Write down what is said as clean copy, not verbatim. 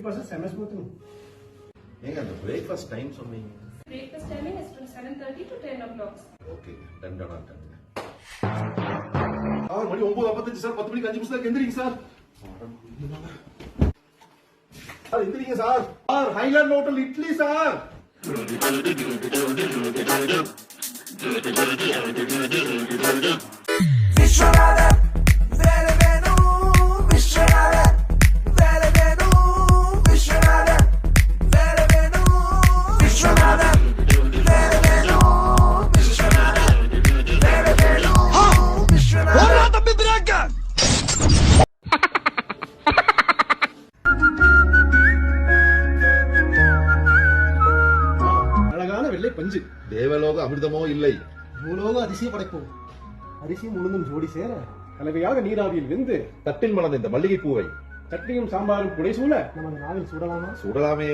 process செம ஸ்மூத்ங்க. ஏங்க அந்த பிரேக்ஃபாஸ்ட் டைம் சொன்னீங்க? Breakfast timing is from 7:30 to 10 o'clock. Okay done. மணி 9:55 சார். 10 மணிக்கு 5 நிமிஷத்துக்கு எந்திரிங்க சார். சார் எந்திரிங்க sir. Sir Highland Hotel idli sir. Viswanathan வேலை வேணும், விஸ்வநாதன் வேலை வேணும், விஸ்வநாதன் வேலை வேணும், விஸ்வநாதன் வேலை வேணும், விஸ்வநாதன் வேலை வேணும், விஸ்வநாதன் தம்பி பிராக்க. அழகான வெள்ளை பஞ்சு. தேவலோக அமிர்தமோ இல்லை, பூலோக அதிசய படைப்போம். அரிசியும் உளுந்தும் ஜோடி சேர கலவையாக நீராவியில் வெந்து தட்டில் மலர்ந்த இந்த மல்லிகை பூவை சட்னியும் சாம்பாரும் புடை சூழ நமது நாவில் சுடலாமா? சுடலாமே.